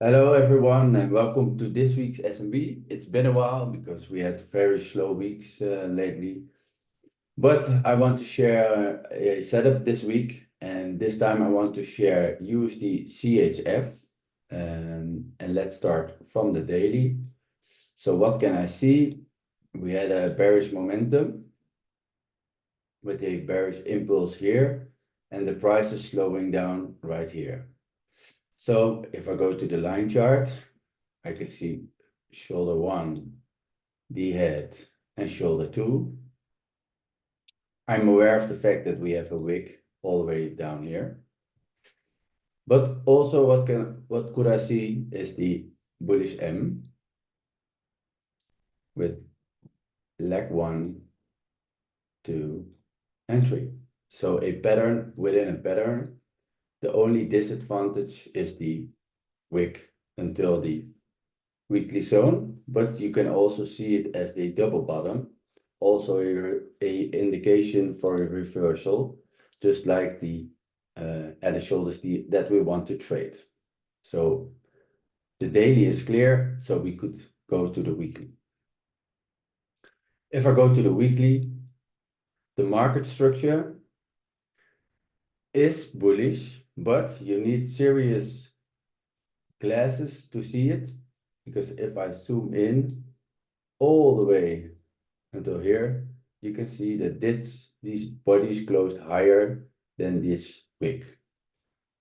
Hello everyone and welcome to this week's SMB. It's been a while because we had very slow weeks lately, but I want to share a setup this week, and this time I want to share USD CHF, and let's start from the daily. So what can I see? We had a bearish momentum with a bearish impulse here, and the price is slowing down right here. So if I go to the line chart, I can see shoulder 1, the head, and shoulder 2. I'm aware of the fact that we have a wick all the way down here. But also what could I see is the bullish M with leg 1, 2, and 3. So a pattern within a pattern. The only disadvantage is the wick until the weekly zone, but you can also see it as the double bottom, also a indication for a reversal, just like the at the shoulders that we want to trade. So the daily is clear, so we could go to the weekly. If I go to the weekly, the market structure is bullish, but you need serious glasses to see it, because if I zoom in all the way until here, you can see that these bodies closed higher than this wick.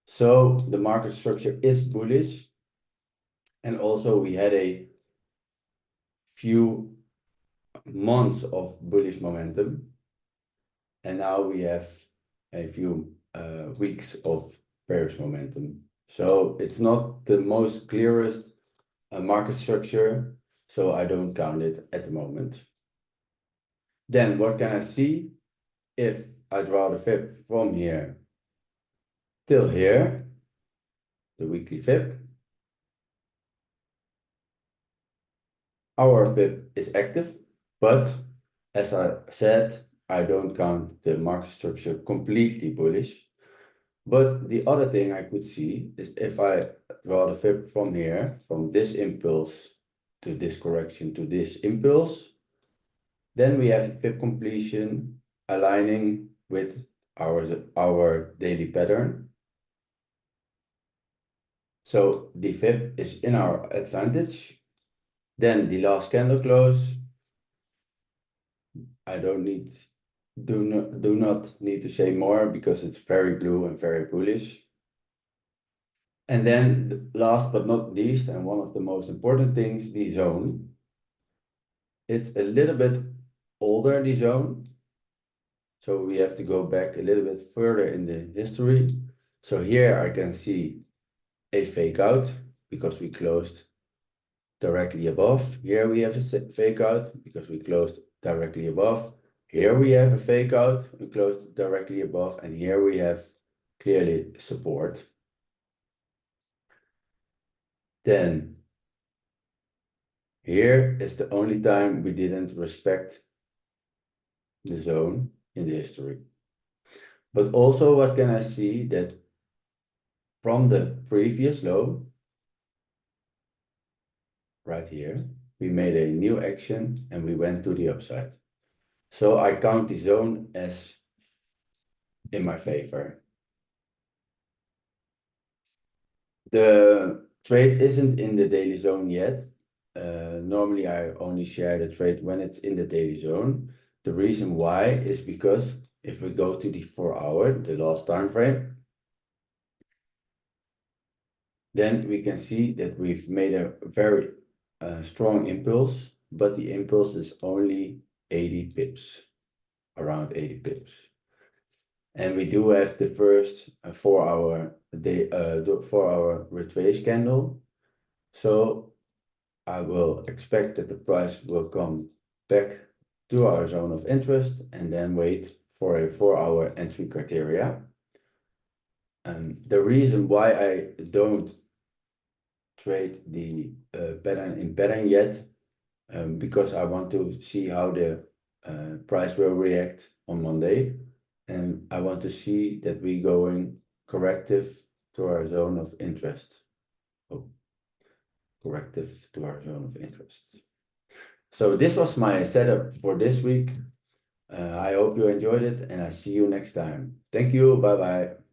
So the market structure is bullish, and also we had a few months of bullish momentum, and now we have a few weeks of bearish momentum. So it's not the most clearest market structure, so I don't count it at the moment. Then what can I see? If I draw the fib from here till here, the weekly fib, our fib is active, but as I said, I don't count the market structure completely bullish. But the other thing I could see is if I draw the fib from here, from this impulse to this correction to this impulse, then we have fib completion aligning with our daily pattern. So the fib is in our advantage. Then the last candle close, I do not need to say more because it's very blue and very bullish. And then last but not least, and one of the most important things, the zone. It's a little bit older, the zone. So we have to go back a little bit further in the history. So here I can see a fake out because we closed directly above. Here we have a fake out because we closed directly above. Here we have a fake out, we closed directly above, and here we have clearly support. Then here is the only time we didn't respect the zone in the history. But also what can I see? That from the previous low, right here, we made a new action and we went to the upside. So I count the zone as in my favor. The trade isn't in the daily zone yet. Normally I only share the trade when it's in the daily zone. The reason why is because if we go to the 4-hour, the last time frame, then we can see that we've made a very strong impulse, but the impulse is only 80 pips, around 80 pips. And we do have the first 4-hour day, the 4-hour retrace candle. So I will expect that the price will come back to our zone of interest and then wait for a 4-hour entry criteria. And the reason why I don't trade the pattern yet, because I want to see how the price will react on Monday, and I want to see that we going corrective to our zone of interest. Oh, corrective to our zone of interest. So this was my setup for this week. I hope you enjoyed it, and I see you next time. Thank you. Bye bye.